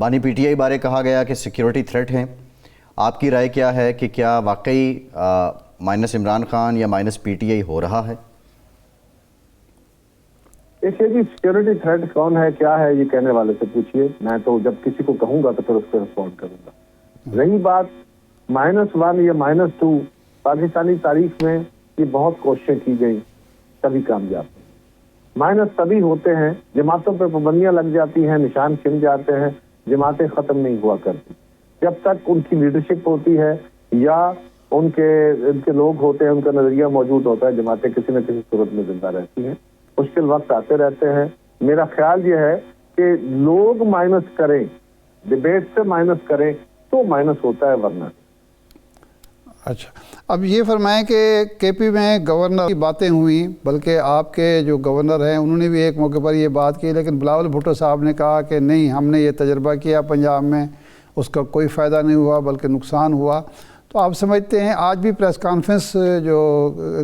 بانی P T I بارے کہا گیا کہ سیکیورٹی تھریٹ ہیں. آپ کی رائے کیا ہے کہ کیا واقعی مائنس عمران خان یا مائنس پی ٹی آئی ہو رہا ہے؟ دیکھیے جی، سیکیورٹی تھریٹ کون ہے کیا ہے یہ کہنے والے سے پوچھیے. میں تو جب کسی کو کہوں گا تو پھر اس پہ رسپونڈ کروں گا. رہی بات -1 یا -2، پاکستانی تاریخ میں یہ بہت کوششیں کی گئی، تبھی کامیاب ہوئی. مائنس تبھی ہوتے ہیں جماعتوں پہ پابندیاں لگ جاتی ہیں، نشان کھل جاتے ہیں، جماعتیں ختم نہیں ہوا کرتی. جب تک ان کی لیڈرشپ ہوتی ہے یا ان کے لوگ ہوتے ہیں، ان کا نظریہ موجود ہوتا ہے، جماعتیں کسی نہ کسی صورت میں زندہ رہتی ہیں. مشکل وقت آتے رہتے ہیں. میرا خیال یہ ہے کہ لوگ مائنس کریں، ڈیبیٹ سے مائنس کریں تو مائنس ہوتا ہے، ورنہ. اچھا، اب یہ فرمائیں کہ کے پی میں گورنر کی باتیں ہوئیں، بلکہ آپ کے جو گورنر ہیں انہوں نے بھی ایک موقع پر یہ بات کی، لیکن بلاول بھٹو صاحب نے کہا کہ نہیں، ہم نے یہ تجربہ کیا پنجاب میں، اس کا کوئی فائدہ نہیں ہوا بلکہ نقصان ہوا. تو آپ سمجھتے ہیں آج بھی پریس کانفرنس جو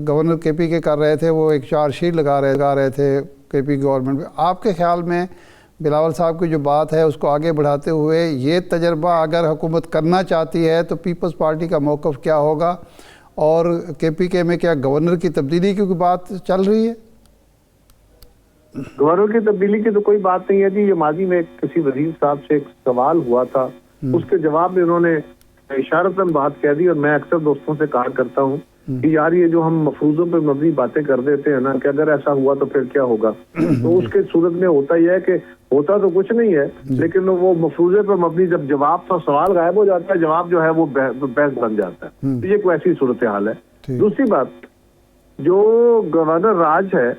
گورنر کے پی کے کر رہے تھے وہ ایک چارج شیٹ لگا رہے تھے کے پی گورنمنٹ پہ، آپ کے خیال میں بلاول صاحب کی جو بات ہے اس کو آگے بڑھاتے ہوئے یہ تجربہ اگر حکومت کرنا چاہتی ہے تو پیپلز پارٹی کا موقف کیا ہوگا، اور کے پی کے میں کیا گورنر کی تبدیلی کی بات چل رہی ہے؟ گورنر کی تبدیلی کی تو کوئی بات نہیں ہے جی. یہ ماضی میں کسی وزیر صاحب سے ایک سوال ہوا تھا، اس کے جواب میں انہوں نے اشارتاً بات کہہ دی، اور میں اکثر دوستوں سے کہا کرتا ہوں کہ یار یہ جو ہم مفروضوں پہ مبنی باتیں کر دیتے ہیں نا کہ اگر ایسا ہوا تو پھر کیا ہوگا، تو اس کے صورت میں ہوتا یہ ہے کہ ہوتا تو کچھ نہیں ہے، لیکن وہ مفروضے پر مبنی جب جواب تھا سوال غائب ہو جاتا ہے، جواب جو ہے وہ بحث بن جاتا ہے. تو یہ کوئی ایسی صورتحال ہے. دوسری بات، جو گورنر راج ہے،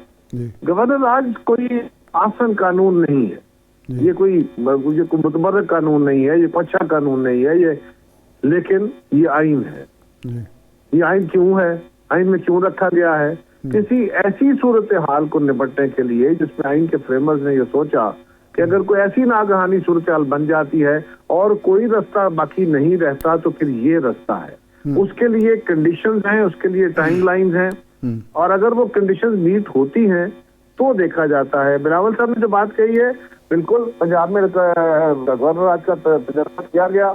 گورنر راج کوئی آسن قانون نہیں ہے، یہ کوئی متبرک قانون نہیں ہے، یہ کوئی اچھا قانون نہیں ہے یہ، لیکن یہ آئین ہے. یہ آئین کیوں ہے، آئین میں کیوں رکھا گیا ہے؟ کسی ایسی صورتحال کو نپٹنے کے لیے جس میں آئین کے فریمرز نے یہ سوچا کہ اگر کوئی ایسی ناگہانی صورتحال بن جاتی ہے اور کوئی رستہ باقی نہیں رہتا تو پھر یہ رستہ ہے. اس کے لیے کنڈیشنز ہیں، اس کے لیے ٹائم لائنز ہیں، اور اگر وہ کنڈیشنز میٹ ہوتی ہیں تو دیکھا جاتا ہے. بلاول صاحب نے جو بات کہی ہے بالکل، پنجاب میں گورنر راج کا تجربہ کیا گیا،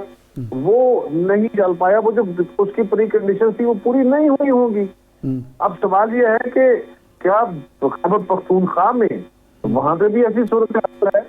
وہ نہیں چل پایا، وہ جو اس کی پری کنڈیشن تھی وہ پوری نہیں ہوئی ہوں گی. اب سوال یہ ہے کہ کیا خیبر پختونخوا میں وہاں پہ بھی ایسی صورتحال ہے؟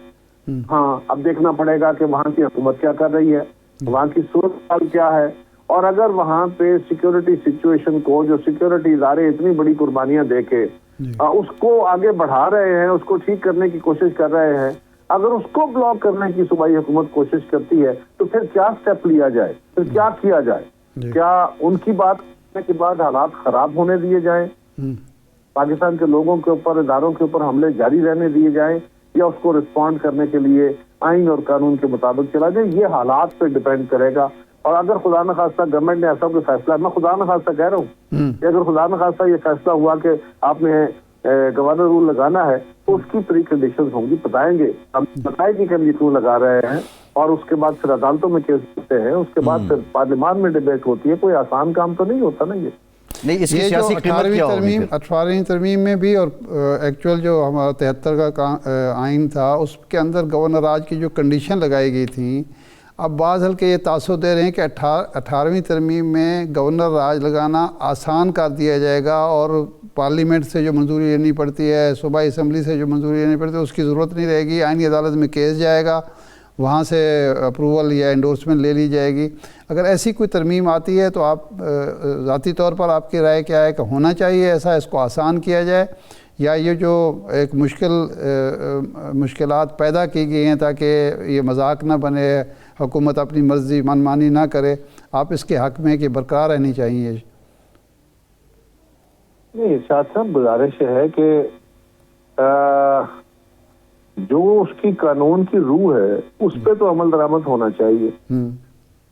ہاں، اب دیکھنا پڑے گا کہ وہاں کی حکومت کیا کر رہی ہے، وہاں کی صورتحال کیا ہے، اور اگر وہاں پہ سیکیورٹی سچویشن کو، جو سیکیورٹی ادارے اتنی بڑی قربانیاں دے کے اس کو آگے بڑھا رہے ہیں، اس کو ٹھیک کرنے کی کوشش کر رہے ہیں، اگر اس کو بلاک کرنے کی صوبائی حکومت کوشش کرتی ہے تو پھر کیا سٹیپ لیا جائے، پھر کیا کیا جائے؟ کیا ان کی بات کرنے کے بعد حالات خراب ہونے دیے جائیں، پاکستان کے لوگوں کے اوپر، اداروں کے اوپر حملے جاری رہنے دیے جائیں، یا اس کو رسپونڈ کرنے کے لیے آئین اور قانون کے مطابق چلا جائے؟ یہ حالات پہ ڈیپینڈ کرے گا. اور اگر خدا نخواستہ گورنمنٹ نے ایسا کوئی فیصلہ، میں خدا نخواستہ کہہ رہا ہوں کہ اگر خدا نخواستہ یہ فیصلہ ہوا کہ آپ نے گورنر رول لگانا ہے تو اس کی پری کنڈیشنز ہوں گی، بتائیں گے، ہم بتائیں گے کہ ہم یہ کیوں لگا رہے ہیں، اور اس کے بعد پھر عدالتوں میں کیس ہوتے ہیں، اس کے بعد پھر پارلیمان میں ڈیبیٹ ہوتی ہے. کوئی آسان کام تو نہیں ہوتا نا یہ. نہیں، اس کی سیاسی قیمت کیا ہوگی؟ 18ویں ترمیم میں بھی اور ایکچوئل جو ہمارا 73 کا آئین تھا اس کے اندر گورنر راج کی جو کنڈیشن لگائی گئی تھیں، اب بعض حلقے یہ تاثر دے رہے ہیں کہ 18ویں ترمیم میں گورنر راج لگانا آسان کر دیا جائے گا، اور پارلیمنٹ سے جو منظوری لینی پڑتی ہے، صوبائی اسمبلی سے جو منظوری لینی پڑتی ہے، اس کی ضرورت نہیں رہے گی. آئینی عدالت میں کیس جائے گا، وہاں سے اپروول یا انڈورسمنٹ لے لی جائے گی. اگر ایسی کوئی ترمیم آتی ہے تو آپ ذاتی طور پر آپ کی رائے کیا ہے کہ ہونا چاہیے ایسا، اس کو آسان کیا جائے، یا یہ جو ایک مشکلات پیدا کی گئی ہیں تاکہ یہ مذاق نہ بنے، حکومت اپنی مرضی من مانی نہ کرے، آپ اس کے حق میں کہ برقرار رہنی چاہیے؟ نہیں، ارشاد صاحب گزارش ہے کہ جو اس کی قانون کی روح ہے اس پہ تو عمل درآمد ہونا چاہیے.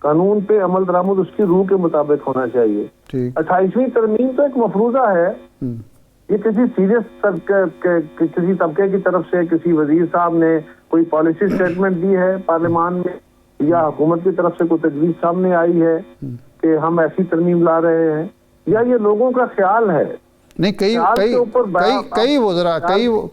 قانون پہ عمل درآمد اس کی روح کے مطابق ہونا چاہیے. 28ویں ترمیم تو ایک مفروضہ ہے، یہ کسی سیریس کسی طبقے کی طرف سے کسی وزیر صاحب نے کوئی پالیسی سٹیٹمنٹ دی ہے پارلیمان میں، یا حکومت کی طرف سے کوئی تجویز سامنے آئی ہے کہ ہم ایسی ترمیم لا رہے ہیں، یا یہ لوگوں کا خیال ہے؟ نہیں،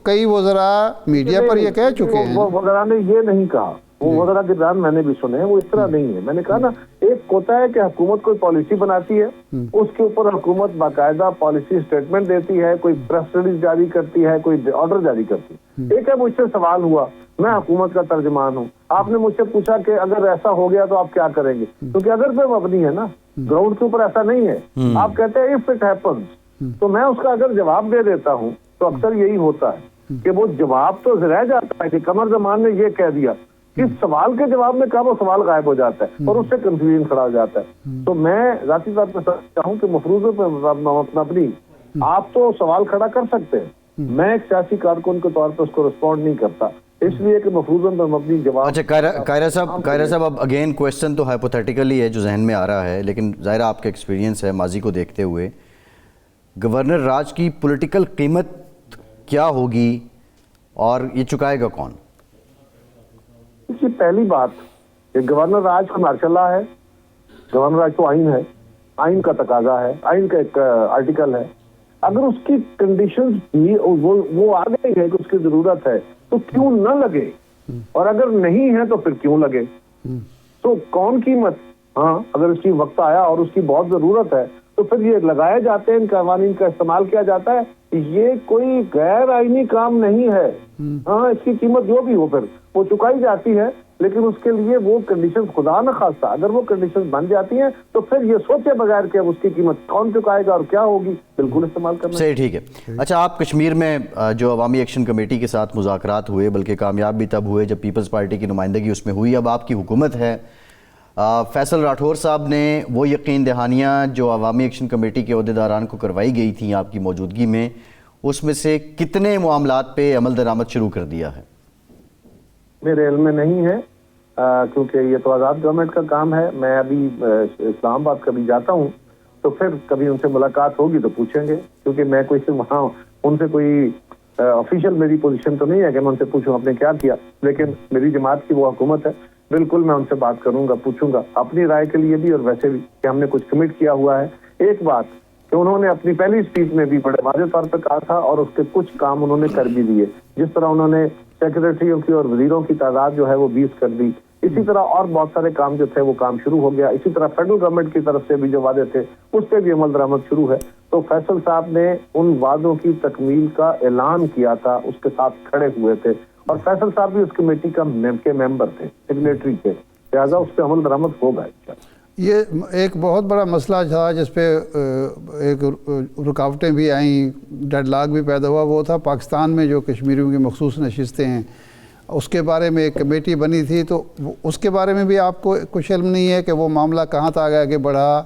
کئی وزراء میڈیا پر یہ کہہ چکے ہیں. وزراء نے یہ نہیں کہا، وہ وزراء گردان میں نے بھی سنے ہیں، وہ اس طرح نہیں ہے. میں نے کہا نا، ایک ہوتا ہے کہ حکومت کوئی پالیسی بناتی ہے، اس کے اوپر حکومت باقاعدہ پالیسی سٹیٹمنٹ دیتی ہے، کوئی پریس ریلیز جاری کرتی ہے، کوئی آرڈر جاری کرتی ہے. ایک ہے مجھ سے سوال ہوا، میں حکومت کا ترجمان ہوں، آپ نے مجھ سے پوچھا کہ اگر ایسا ہو گیا تو آپ کیا کریں گے، کیونکہ اگر پہ مبنی ہے نا، گراؤنڈ کے اوپر ایسا نہیں ہے. آپ کہتے ہیں اف اٹ ہیپنس، تو میں اس کا اگر جواب دے دیتا ہوں تو اکثر یہی ہوتا ہے کہ وہ جواب تو رہ جاتا ہے کہ قمر زمان نے یہ کہہ دیا، اس سوال کے جواب میں کہا وہ سوال غائب ہو جاتا ہے اور اس سے کنفیوژن کھڑا ہو جاتا ہے. تو میں ذاتی طور پہ سمجھتا ہوں کہ مفروضوں پہ مبنی آپ تو سوال کھڑا کر سکتے ہیں، میں ایک سیاسی کارکن کے طور پہ اس کو رسپونڈ نہیں کرتا، اس لیے کہ مفروضوں پہ مبنی جواب. اچھا قاہرہ صاحب اب اگین کویسچن تو ہائپوتھیٹیکلی ہے جو ذہن میں آ رہا ہے، لیکن ظاہر آپ کا ایکسپیرینس ہے ماضی کو دیکھتے ہوئے، گورنر راج کی پولیٹیکل قیمت کیا ہوگی اور یہ چکائے گا کون؟ اس کی پہلی بات کہ گورنر راج کا مارشل لا ہے، گورنر راج تو آئین ہے، آئین کا تقاضا ہے، آئین کا ایک آرٹیکل ہے. اگر اس کی کنڈیشنز وہ آ گئی ہے کہ اس کی ضرورت ہے تو کیوں نہ لگے، اور اگر نہیں ہے تو پھر کیوں لگے. تو کون قیمت؟ ہاں اگر اس کی وقت آیا اور اس کی بہت ضرورت ہے تو پھر یہ لگائے جاتے ہیں، ان قوانین کا استعمال کیا جاتا ہے. یہ کوئی غیر آئینی کام نہیں ہے. ہاں اس کی قیمت جو بھی ہو پھر وہ چکائی جاتی ہے، لیکن اس کے لیے وہ کنڈیشن خدا نہ خواستہ اگر وہ کنڈیشن بن جاتی ہیں تو پھر یہ سوچے بغیر کہ اب اس کی قیمت کون چکائے گا اور کیا ہوگی، بالکل استعمال کرنا. صحیح، ٹھیک ہے. اچھا، آپ کشمیر میں جو عوامی ایکشن کمیٹی کے ساتھ مذاکرات ہوئے، بلکہ کامیاب بھی تب ہوئے جب پیپلز پارٹی کی نمائندگی اس میں ہوئی، اب آپ کی حکومت ہے، فیصل راٹھور صاحب نے وہ یقین دہانیاں جو عوامی ایکشن کمیٹی کے عہدیداران کو کروائی گئی تھیں آپ کی موجودگی میں، اس میں سے کتنے معاملات پہ عمل درآمد شروع کر دیا ہے؟ میرے علم میں نہیں ہے، کیونکہ یہ تو آزاد گورنمنٹ کا کام ہے. میں ابھی اسلام آباد کبھی جاتا ہوں تو پھر کبھی ان سے ملاقات ہوگی تو پوچھیں گے، کیونکہ میں کوئی سے وہاں ان سے کوئی آفیشیل میری پوزیشن تو نہیں ہے کہ میں ان سے پوچھوں آپ نے کیا کیا، لیکن میری جماعت کی وہ حکومت ہے، بالکل میں ان سے بات کروں گا، پوچھوں گا اپنی رائے کے لیے بھی اور ویسے بھی کہ ہم نے کچھ کمٹ کیا ہوا ہے. ایک بات کہ انہوں نے اپنی پہلی اسپیچ میں بھی بڑے واضح طور پہ کہا تھا اور اس کے کچھ کام انہوں نے کر بھی دیے، جس طرح انہوں نے سیکریٹریوں کی اور وزیروں کی تعداد جو ہے وہ 20 کر دی. اسی طرح اور بہت سارے کام جو تھے وہ کام شروع ہو گیا. اسی طرح فیڈرل گورنمنٹ کی طرف سے بھی جو وعدے تھے اس پہ بھی عمل درآمد شروع ہے. تو فیصل صاحب نے ان وعدوں کی تکمیل کا اعلان کیا تھا، اس کے ساتھ کھڑے ہوئے تھے، اور فیصل صاحب بھی اس کمیٹی کا ممبر تھے، سگنیٹری تھے، لہٰذا اس پہ عمل درآمد ہوگا. یہ ایک بہت بڑا مسئلہ تھا جس پہ ایک رکاوٹیں بھی آئیں، ڈیڈ لاک بھی پیدا ہوا، وہ تھا پاکستان میں جو کشمیریوں کی مخصوص نشستیں ہیں، اس کے بارے میں ایک کمیٹی بنی تھی. تو اس کے بارے میں بھی آپ کو کچھ علم نہیں ہے کہ وہ معاملہ کہاں تک آگے بڑھا،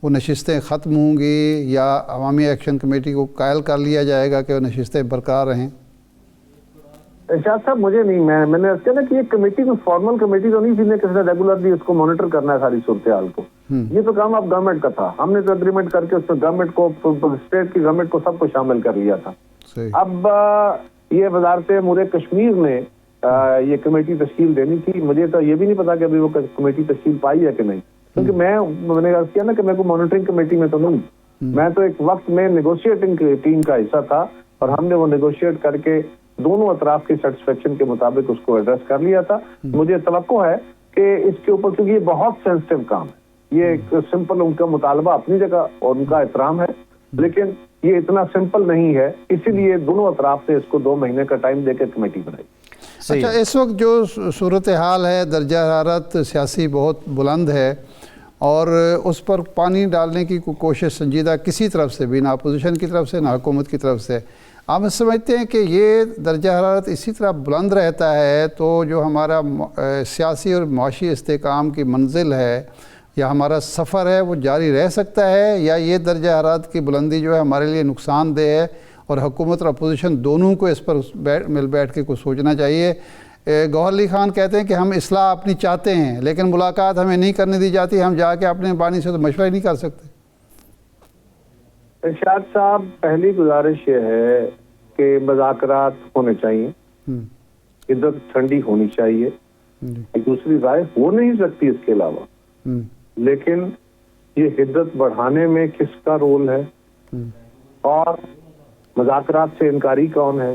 وہ نشستیں ختم ہوں گی یا عوامی ایکشن کمیٹی کو قائل کر لیا جائے گا کہ وہ نشستیں برقرار رہیں؟ ارشاد صاحب مجھے نہیں، میں نے کہا نا کہ یہ کمیٹی کوئی فارمل کمیٹی تو نہیں تھی، کسی نے ریگولرلی اس کو مانیٹر کرنا ہے ساری صورتحال کو. یہ تو کام اب گورنمنٹ کا تھا، ہم نے تو اگریمنٹ کر کے اس میں گورنمنٹ کو، اسٹیٹ کی گورنمنٹ کو سب کو شامل کر لیا تھا. اب یہ وزارت امور کشمیر نے یہ کمیٹی تشکیل دینی تھی. مجھے تو یہ بھی نہیں پتا کہ ابھی وہ کمیٹی تشکیل پائی ہے کہ نہیں، کیونکہ میں نے کیا نا کہ میں کو مانیٹرنگ کمیٹی میں تو نہیں، میں تو ایک وقت میں نیگوشیٹنگ ٹیم کا حصہ تھا اور ہم نے وہ نیگوشیٹ کر کے دونوں اطراف کی سیٹسفیکشن کے مطابق اس کو ایڈریس کر لیا تھا. مجھے توقع ہے کہ اس کے اوپر، کیونکہ یہ بہت سینسٹیو کام ہے، یہ ایک سمپل ان کا مطالبہ اپنی جگہ اور ان کا احترام ہے، لیکن یہ اتنا سمپل نہیں ہے، اسی لیے دونوں اطراف سے اس کو 2 مہینے کا ٹائم دے کے کمیٹی بنائی. اچھا، اس وقت جو صورتحال ہے، درجہ حرارت سیاسی بہت بلند ہے اور اس پر پانی ڈالنے کی کوشش سنجیدہ کسی طرف سے بھی، نہ اپوزیشن کی طرف سے نہ حکومت کی طرف سے. آپ سمجھتے ہیں کہ یہ درجہ حرارت اسی طرح بلند رہتا ہے تو جو ہمارا سیاسی اور معاشی استحکام کی منزل ہے یا ہمارا سفر ہے وہ جاری رہ سکتا ہے، یا یہ درجہ حرارت کی بلندی جو ہے ہمارے لیے نقصان دہ ہے اور حکومت اور اپوزیشن دونوں کو اس پر مل بیٹھ کے کچھ سوچنا چاہیے؟ گوہر علی خان کہتے ہیں کہ ہم اصلاح اپنی چاہتے ہیں لیکن ملاقات ہمیں نہیں کرنے دی جاتی، ہم جا کے اپنے بانی سے تو مشورہ ہی نہیں کر سکتے. ارشاد صاحب، پہلی گزارش یہ ہے کہ مذاکرات ہونے چاہیے، عزت ٹھنڈی ہونی چاہیے. ایک دوسری رائے ہو نہیں سکتی اس کے علاوہ، لیکن یہ حدت بڑھانے میں کس کا رول ہے اور مذاکرات سے انکاری کون ہے،